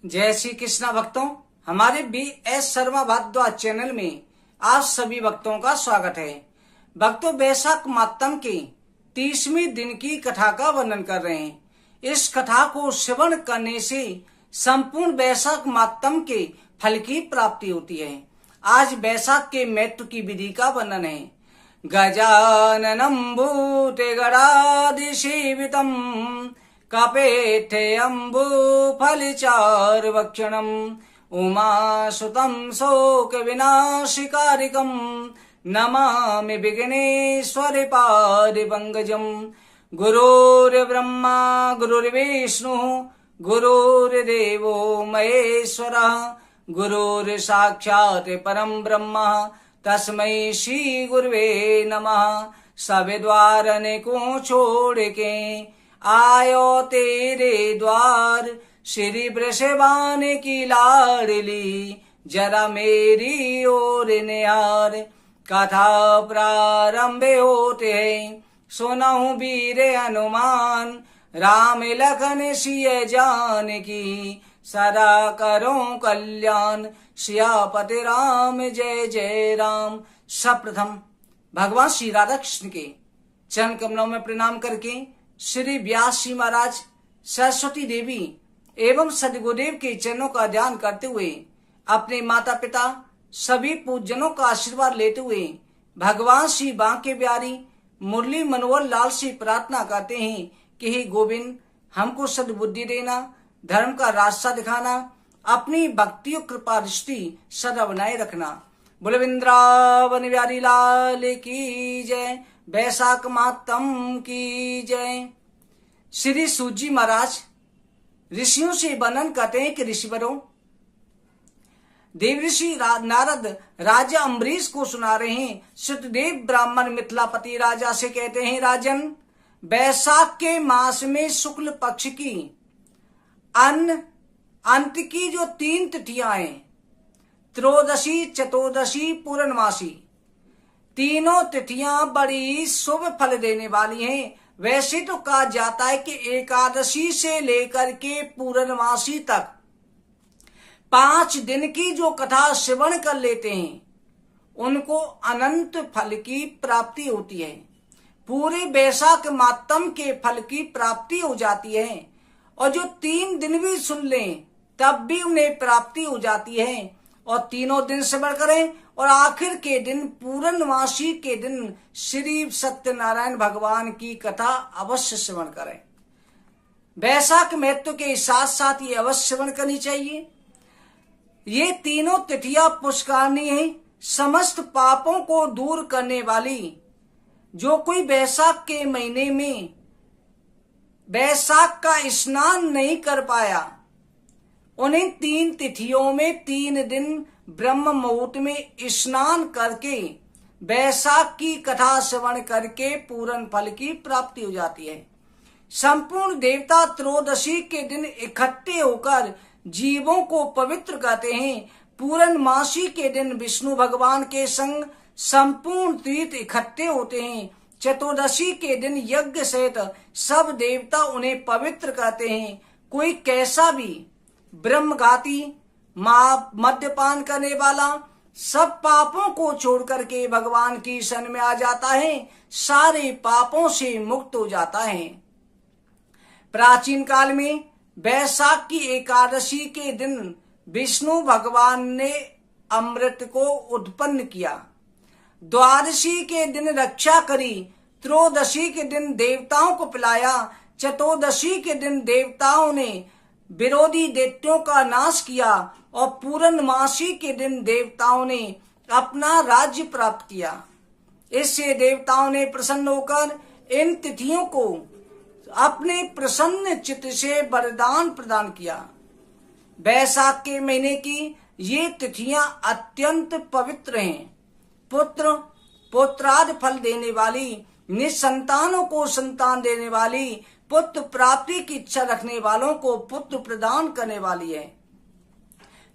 जय श्री कृष्णा भक्तों, हमारे BS शर्मा भारद्वाज चैनल में आप सभी भक्तों का स्वागत है। भक्तों, वैशाख मातम के 30वें दिन की कथा का वर्णन कर रहे हैं। इस कथा को श्रवण करने से संपूर्ण वैशाख मातम के फल की प्राप्ति होती है। आज वैशाख के महत्व की विधि का वर्णन है। गजाननं भूतगणाधिसेवितं कपेठेऽम्बुफलचारुभक्षणम् उमासुतं शोकविनाशकारिकं नमामि विघ्नेश्वरपादपङ्कजम्। गुरुर्ब्रह्मा गुरुर्विष्णुः गुरुर्देवो महेश्वरः गुरुर्साक्षात् परं ब्रह्म तस्मै श्री गुरुवे नमः। सब द्वार को छोड़ के आयो तेरे द्वार, श्री वृषभान की लाडली जरा मेरी ओर निहार। कथा प्रारंभ होते हैं, सुनहु वीर हनुमान, राम लखन सिय जानकी, सदा करो कल्याण। सियापति राम जय जय राम। सर्वप्रथम भगवान श्री राधा कृष्ण के चरण कमलों में प्रणाम करके श्री व्यास जी महाराज, सरस्वती देवी एवं सदगुरुदेव के चरणों का ध्यान करते हुए अपने माता पिता सभी पूजनों का आशीर्वाद लेते हुए भगवान श्री बांके बिहारी मुरली मनोहर लाल से प्रार्थना करते हैं कि हे गोविंद, हमको सद्बुद्धि देना, धर्म का रास्ता दिखाना, अपनी भक्ति और कृपा दृष्टि सदा बनाए रखना। बोले वृंदावन बिहारी लाल की जय। वैशाख मातम की जय। श्री सूजी महाराज ऋषियों से वर्णन करते हैं कि ऋषिवरों, देव ऋषि नारद राजा अम्बरीश को सुना रहे हैं। सतदेव ब्राह्मण मिथिलापति राजा से कहते हैं, राजन, वैशाख के मास में शुक्ल पक्ष की अंत की जो 3 तिथियां हैं, त्रयोदशी, चतुर्दशी, पूर्णमासी, तीनों तिथियां बड़ी शुभ फल देने वाली हैं। वैसे तो कहा जाता है कि एकादशी से लेकर के पूर्णमासी तक 5 दिन की जो कथा श्रवण कर लेते हैं उनको अनंत फल की प्राप्ति होती है। पूरे वैशाख मातम के फल की प्राप्ति हो जाती है, और जो 3 दिन भी सुन लें तब भी उन्हें प्राप्ति हो जाती है। और तीनों दिन श्रवण करें और आखिर के दिन पूर्णमासी के दिन श्री सत्यनारायण भगवान की कथा अवश्य श्रवण करें। वैशाख महत्व के साथ साथ ये अवश्य श्रवण करनी चाहिए। ये तीनों तिथियां पुष्करणी है, समस्त पापों को दूर करने वाली। जो कोई वैशाख के महीने में वैशाख का स्नान नहीं कर पाया, उन्हें 3 तिथियों में 3 दिन ब्रह्म मुहूर्त में स्नान करके वैशाख की कथा श्रवण करके पूर्ण फल की प्राप्ति हो जाती है। संपूर्ण देवता त्रयोदशी के दिन इकट्ठे होकर जीवों को पवित्र करते हैं। पूर्णमासी के दिन विष्णु भगवान के संग संपूर्ण तीर्थ इकट्ठे होते हैं। चतुर्दशी के दिन यज्ञ सहित सब देवता उन्हें पवित्र करते हैं। कोई कैसा भी ब्रह्मघाती, मद्यपान करने वाला सब पापों को छोड़ करके भगवान की शरण में आ जाता है, सारे पापों से मुक्त हो जाता है। प्राचीन काल में वैशाख की एकादशी के दिन विष्णु भगवान ने अमृत को उत्पन्न किया। द्वादशी के दिन रक्षा करी, त्रयोदशी के दिन देवताओं को पिलाया, चतुर्दशी के दिन देवताओं ने विरोधी दैत्यों का नाश किया, और पूर्णमासी के दिन देवताओं ने अपना राज्य प्राप्त किया। इससे देवताओं ने प्रसन्न होकर इन तिथियों को अपने प्रसन्न चित्त से वरदान प्रदान किया। वैशाख के महीने की ये तिथियां अत्यंत पवित्र हैं। पुत्र पुत्रादि फल देने वाली, निसंतानों को संतान देने वाली, पुत्र प्राप्ति की इच्छा रखने वालों को पुत्र प्रदान करने वाली है।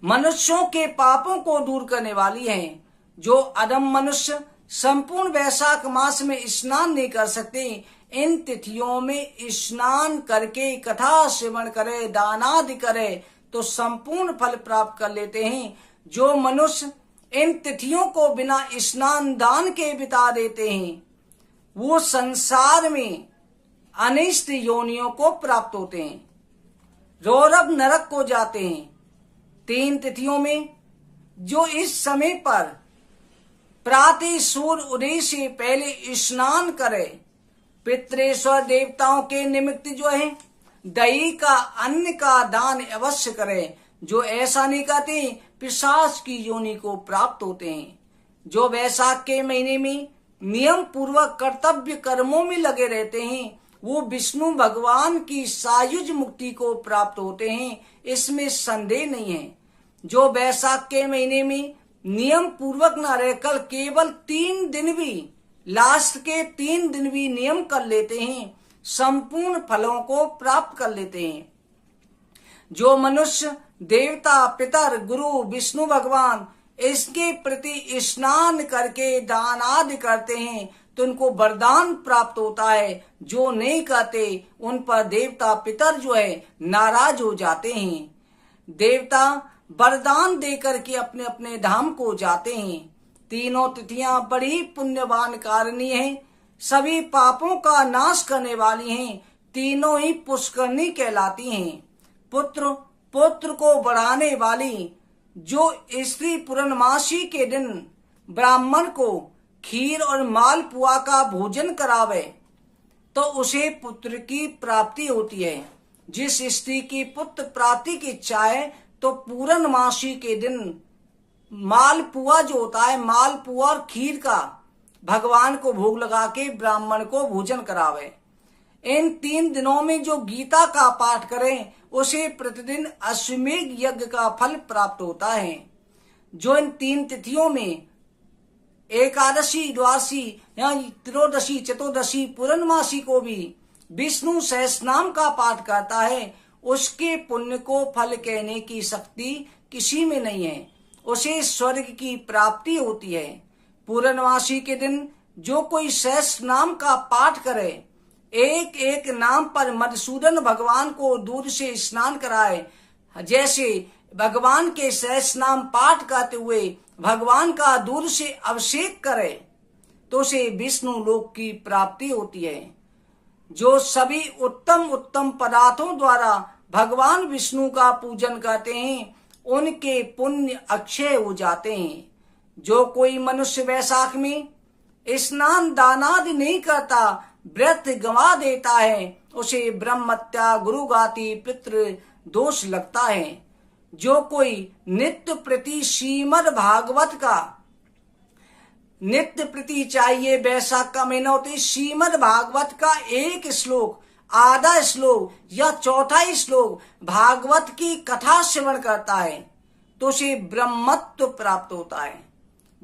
मनुष्यों के पापों को दूर करने वाली है। जो अधम मनुष्य संपूर्ण वैशाख मास में स्नान नहीं कर सकते, इन तिथियों में स्नान करके कथा श्रवण करे, दानादि करे तो संपूर्ण फल प्राप्त कर लेते हैं। जो मनुष्य इन तिथियों को बिना स्नान दान के बिता देते हैं वो संसार में अनिष्ट योनियों को प्राप्त होते हैं, रौरव नरक को जाते हैं। 3 तिथियों में जो इस समय पर प्रातः सूर्य उदय से पहले स्नान करे, पितृेश्वर देवताओं के निमित्त जो है दही का अन्न का दान अवश्य करे। जो ऐसा नहीं करते पिशाच की योनि को प्राप्त होते हैं। जो वैशाख के महीने में नियम पूर्वक कर्तव्य कर्मों में लगे रहते हैं वो विष्णु भगवान की सायुज मुक्ति को प्राप्त होते हैं, इसमें संदेह नहीं है। जो वैशाख के महीने में नियम पूर्वक न रहकर केवल 3 दिन भी, लास्ट के 3 दिन भी नियम कर लेते हैं, संपूर्ण फलों को प्राप्त कर लेते हैं। जो मनुष्य देवता पितर गुरु विष्णु भगवान इसके प्रति स्नान करके दान आदि करते हैं तो उनको वरदान प्राप्त होता है। जो नहीं करते उन पर देवता पितर जो है नाराज हो जाते हैं। देवता वरदान देकर के अपने अपने धाम को जाते हैं। तीनों तिथियां बड़ी पुण्यवान कारिणी हैं, सभी पापों का नाश करने वाली हैं। तीनों ही पुष्करणी कहलाती हैं। पुत्र को बढ़ाने वाली जो स्त्री पूर्णमासी के दिन ब्राह्मण को खीर और मालपुआ का भोजन करावे तो उसे पुत्र की प्राप्ति होती है। जिस स्त्री की पुत्र प्राप्ति की इच्छा है तो पूर्णमासी के दिन मालपुआ जो होता है, मालपुआ और खीर का भगवान को भोग लगा के ब्राह्मण को भोजन करावे। इन 3 दिनों में जो गीता का पाठ करें उसे प्रतिदिन अश्वमेध यज्ञ का फल प्राप्त होता है। जो इन 3 तिथियों में एकादशी, द्वादशी या त्रयोदशी, चतुर्दशी, पूर्णमासी को भी विष्णु सहस्रनाम का पाठ करता है उसके पुण्य को फल कहने की शक्ति किसी में नहीं है, उसे स्वर्ग की प्राप्ति होती है। पूर्णमासी के दिन जो कोई सहस्रनाम का पाठ करे, एक एक नाम पर मधुसूदन भगवान को दूध से स्नान कराए, जैसे भगवान के सहस्रनाम पाठ करते हुए भगवान का दूध से अभिषेक करे तो उसे विष्णु लोक की प्राप्ति होती है। जो सभी उत्तम उत्तम पदार्थों द्वारा भगवान विष्णु का पूजन करते हैं उनके पुण्य अक्षय हो जाते हैं। जो कोई मनुष्य वैशाख में स्नान दानादि नहीं करता, व्रत गंवा देता है, उसे ब्रह्महत्या, गुरुगाति, पितृ दोष लगता है। जो कोई नित्य प्रति श्रीमद् भागवत का नित्य प्रति चाहिए, वैशाख का महीना होते श्रीमद् भागवत का एक श्लोक, आधा श्लोक या चौथा श्लोक भागवत की कथा श्रवण करता है तो उसे ब्रह्मत्व प्राप्त होता है,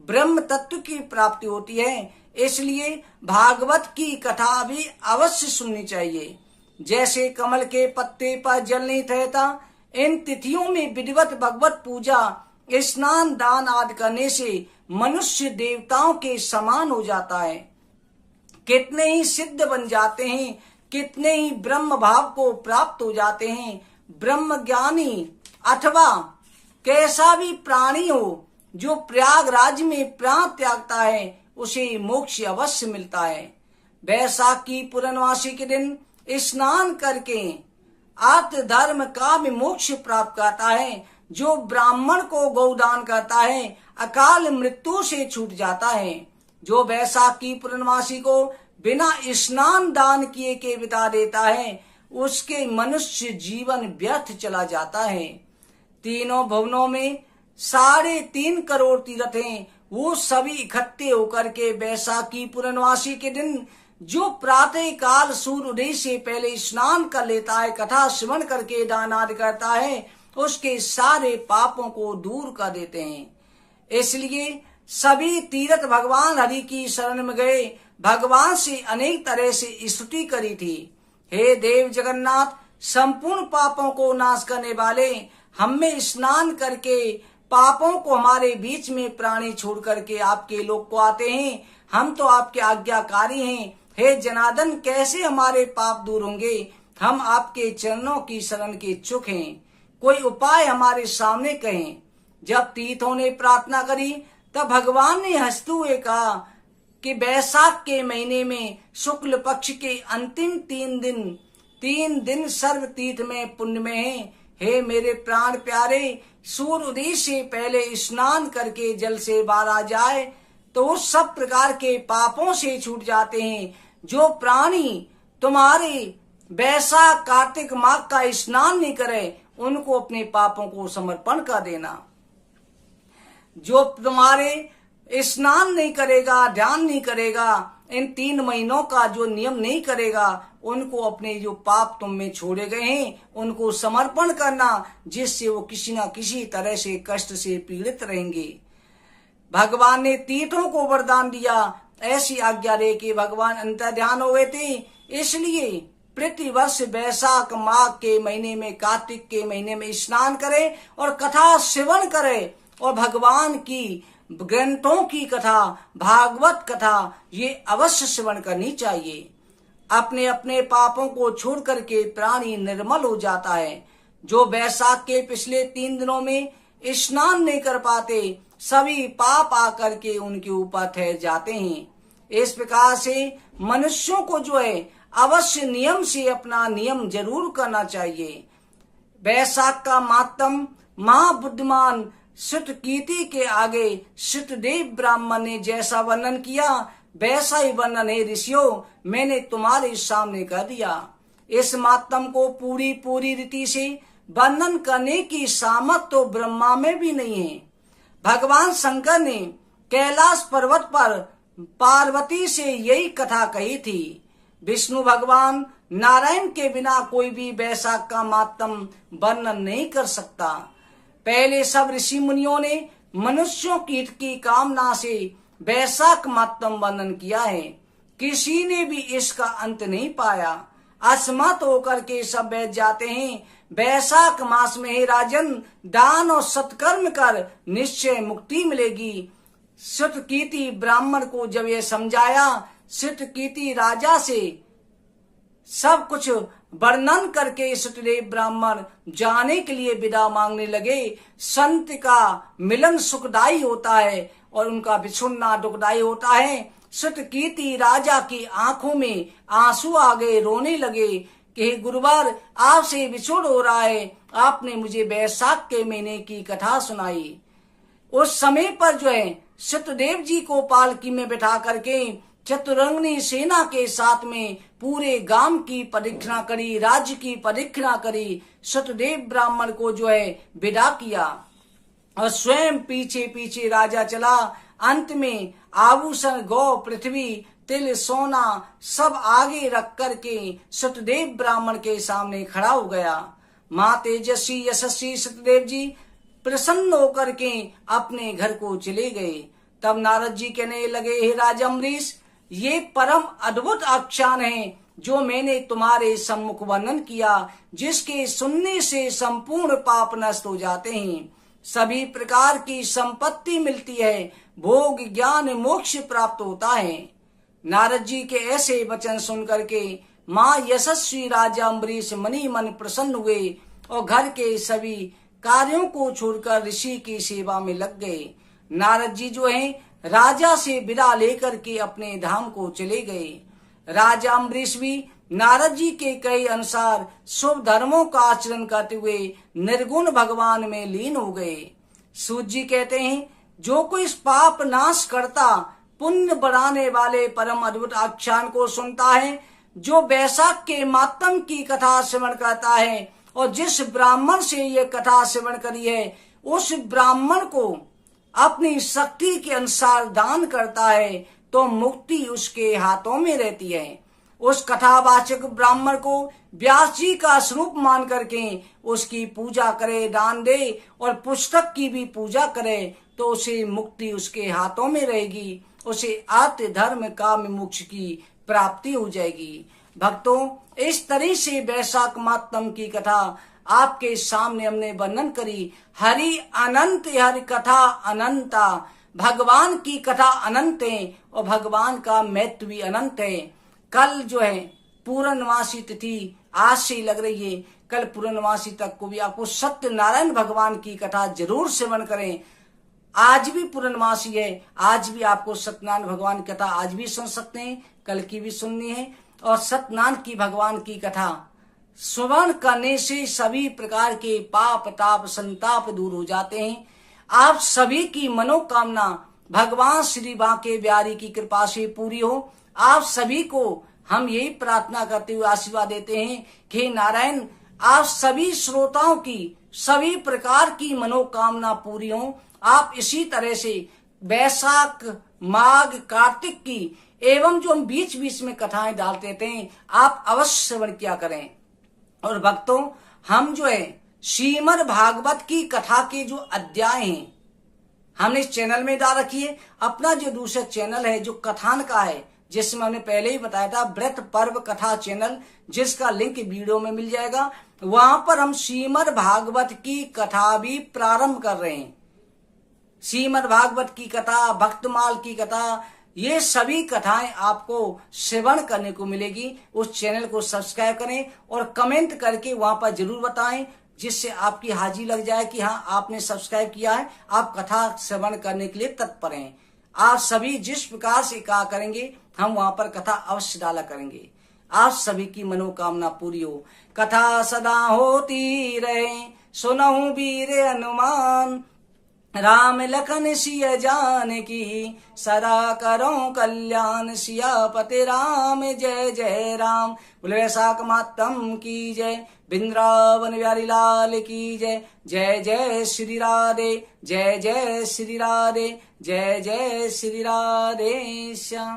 ब्रह्म तत्व की प्राप्ति होती है। इसलिए भागवत की कथा भी अवश्य सुननी चाहिए। जैसे कमल के पत्ते पर जल नहीं ठहरता, इन तिथियों में विधिवत भगवत पूजा, स्नान दान आदि करने से मनुष्य देवताओं के समान हो जाता है। कितने ही सिद्ध बन जाते हैं, कितने ही ब्रह्म भाव को प्राप्त हो जाते हैं। ब्रह्म ज्ञानी अथवा कैसा भी प्राणी हो जो प्रयागराज में प्राण त्यागता है उसे मोक्ष अवश्य मिलता है। वैशाख की पूर्णमासी के दिन स्नान करके अर्थ धर्म का भी मोक्ष प्राप्त करता है। जो ब्राह्मण को गौदान करता है अकाल मृत्यु से छूट जाता है। जो वैशाख की पूर्णमासी को बिना स्नान दान किए के बिता देता है उसके मनुष्य जीवन व्यर्थ चला जाता है। तीनों भवनों में 3.5 करोड़ तीर्थ हैं, वो सभी इकट्ठे होकर के वैशाख की पूर्णमासी के दिन जो प्रातः काल सूर्य उदय से पहले स्नान कर लेता है, कथा श्रवण करके दान आदि करता है, उसके सारे पापों को दूर कर देते हैं। इसलिए सभी तीर्थ भगवान हरि की शरण में गए, भगवान से अनेक तरह से स्तुति करी थी। हे देव जगन्नाथ, संपूर्ण पापों को नाश करने वाले, हम में स्नान करके पापों को हमारे बीच में प्राणी छोड़ करके आपके लोक को आते हैं, हम तो आपके आज्ञाकारी हैं। हे जनार्दन, कैसे हमारे पाप दूर होंगे, हम आपके चरणों की शरण के इच्छुक हैं। कोई उपाय हमारे सामने कहें। जब तीर्थों ने प्रार्थना करी तब भगवान ने हंसते हुए कहा कि वैशाख के महीने में शुक्ल पक्ष के अंतिम 3 दिन सर्व तीर्थ में पुण्य में है। हे मेरे प्राण प्यारे, सूर्य उदय से पहले स्नान करके जल से बाहर आ जाए तो उस सब प्रकार के पापों से छूट जाते हैं। जो प्राणी तुम्हारे वैशाख कार्तिक माघ का स्नान नहीं करे उनको अपने पापों को समर्पण कर देना। जो तुम्हारे स्नान नहीं करेगा, ध्यान नहीं करेगा, इन 3 महीनों का जो नियम नहीं करेगा, उनको अपने जो पाप तुम में छोड़े गए हैं उनको समर्पण करना, जिससे वो किसी न किसी तरह से कष्ट से पीड़ित रहेंगे। भगवान ने तीर्थों को वरदान दिया, ऐसी आज्ञा दे कि भगवान अंतर ध्यान हो गए थे। इसलिए प्रतिवर्ष वैशाख माघ के महीने में, कार्तिक के महीने में स्नान करे और कथा श्रवण करे और भगवान की ग्रंथों की कथा, भागवत कथा ये अवश्य श्रवण करनी चाहिए। अपने अपने पापों को छोड़ करके प्राणी निर्मल हो जाता है। जो वैशाख के पिछले 3 दिनों में स्नान नहीं कर पाते, सभी पाप आकर के उनके ऊपर ठहर जाते हैं। इस प्रकार से मनुष्यों को जो है अवश्य नियम से अपना नियम जरूर करना चाहिए। वैशाख का मातम महाबुद्धिमान श्रुतकीर्ति के आगे श्रुतदेव ब्राह्मण ने जैसा वर्णन किया वैसा ही वर्णन है ऋषियों मैंने तुम्हारे सामने कर दिया। इस मातम को पूरी रीति से वर्णन करने की सामर्थ तो ब्रह्मा में भी नहीं है। भगवान शंकर ने कैलाश पर्वत पर पार्वती से यही कथा कही थी। विष्णु भगवान नारायण के बिना कोई भी वैशाख का मातम वर्णन नहीं कर सकता। पहले सब ऋषि मुनियों ने मनुष्यों की हित की कामना से वैशाख मातम वर्णन किया है, किसी ने भी इसका अंत नहीं पाया। असमत होकर के सब बैठ जाते हैं। वैशाख मास में हे राजन दान और सत्कर्म कर निश्चय मुक्ति मिलेगी। श्रुतकीर्ति ब्राह्मण को जब ये समझाया, श्रुतकीर्ति राजा से सब कुछ वर्णन करके श्रुतदेव ब्राह्मण जाने के लिए विदा मांगने लगे। संत का मिलन सुखदायी होता है और उनका बिछुड़ना दुखदायी होता है। श्रुतकीर्ति राजा की आंखों में आंसू आ गए, रोने लगे कि गुरुवार आपसे विछोड़ हो रहा है, आपने मुझे वैशाख के महीने की कथा सुनाई। उस समय पर जो है श्रुतदेव जी को पालकी में बैठा करके चतुरंगनी सेना के साथ में पूरे गांव की परिक्रमा करी, राज्य की परिक्रमा करी। श्रुतदेव ब्राह्मण को जो है विदा किया और स्वयं पीछे पीछे राजा चला। अंत में आभूषण, गौ, पृथ्वी, तिल, सोना सब आगे रख करके श्रुतदेव ब्राह्मण के सामने खड़ा हो गया। मां तेजस्वी यशस्वी श्रुतदेव जी प्रसन्न होकर के अपने घर को चले गए। तब नारद जी कहने लगे, हे राजा अम्बरीश, ये परम अद्भुत आख्यान है जो मैंने तुम्हारे सम्मुख वर्णन किया, जिसके सुनने से संपूर्ण पाप नष्ट हो जाते हैं, सभी प्रकार की संपत्ति मिलती है, भोग ज्ञान मोक्ष प्राप्त होता है। नारद जी के ऐसे वचन सुन करके माँ यशस्वी राजा अम्बरीश मनी मन प्रसन्न हुए और घर के सभी कार्यों को छोड़कर ऋषि की सेवा में लग गए। नारद जी जो हैं राजा से विदा लेकर के अपने धाम को चले गए। राजा अम्बरीश भी नारद जी के कहे अनुसार शुभ धर्मों का आचरण करते हुए निर्गुण भगवान में लीन हो गए। सूत जी कहते हैं, जो कोई इस पाप नाश करता पुण्य बढ़ाने वाले परम अद्भुत आख्यान को सुनता है, जो वैशाख के मातम की कथा श्रवण करता है और जिस ब्राह्मण से ये कथा श्रवण करी है उस ब्राह्मण को अपनी शक्ति के अनुसार दान करता है तो मुक्ति उसके हाथों में रहती है। उस कथावाचक ब्राह्मण को व्यास जी का स्वरूप मान करके उसकी पूजा करे, दान दे और पुस्तक की भी पूजा करे तो उसे मुक्ति उसके हाथों में रहेगी, उसे अर्थ धर्म काम मोक्ष की प्राप्ति हो जाएगी। भक्तों, इस तरह से वैशाख मातम की कथा आपके सामने हमने वर्णन करी। हरि अनंत, हरि कथा अनंता, भगवान की कथा अनंत है और भगवान का महत्व भी अनंत है। कल जो है पूर्णमासी तिथि आज से लग रही है, कल पूर्णमासी तक को भी आपको सत्यनारायण भगवान की कथा जरूर सेवन करें। आज भी पूर्णमासी है, आज भी आपको सत्यनारायण भगवान की कथा आज भी सुन सकते हैं, कल की भी सुननी है। और सत्यनारायण की भगवान की कथा श्रवण करने से सभी प्रकार के पाप ताप संताप दूर हो जाते हैं। आप सभी की मनोकामना भगवान श्री बांके बिहारी की कृपा से पूरी हो। आप सभी को हम यही प्रार्थना करते हुए आशीर्वाद देते हैं कि नारायण आप सभी श्रोताओं की सभी प्रकार की मनोकामना पूरी हो। आप इसी तरह से वैशाख माघ कार्तिक की एवं जो हम बीच बीच में कथाएं डालते रहते हैं, आप अवश्य श्रवण किया करें। और भक्तों, हम जो है श्रीमद् भागवत की कथा के जो अध्याय हैं हमने इस चैनल में डाल रखी है। अपना जो दूसरा चैनल है जो कथान का है, जिसमें हमने पहले ही बताया था व्रत पर्व कथा चैनल, जिसका लिंक वीडियो में मिल जाएगा, वहां पर हम श्रीमद् भागवत की कथा भी प्रारंभ कर रहे हैं। श्रीमद् भागवत की कथा, भक्तमाल की कथा, ये सभी कथाएं आपको श्रवण करने को मिलेगी। उस चैनल को सब्सक्राइब करें और कमेंट करके वहां पर जरूर बताएं, जिससे आपकी हाजिरी लग जाए कि हाँ आपने सब्सक्राइब किया है, आप कथा श्रवण करने के लिए तत्पर हैं। आप सभी जिस प्रकार से कहा करेंगे हम वहां पर कथा अवश्य डाला करेंगे। आप सभी की मनोकामना पूरी हो। कथा सदा होती रहे, सुनहु वीर हनुमान, राम लखन सिय जानकी, सदा करो कल्याण, सियापति राम जय जय राम। बोले वैशाख मातम की जय, वृंदावन बिहारी लाल की जय। जय जय श्री राधे, जय जय श्री राधे, जय जय श्री राधे श्याम।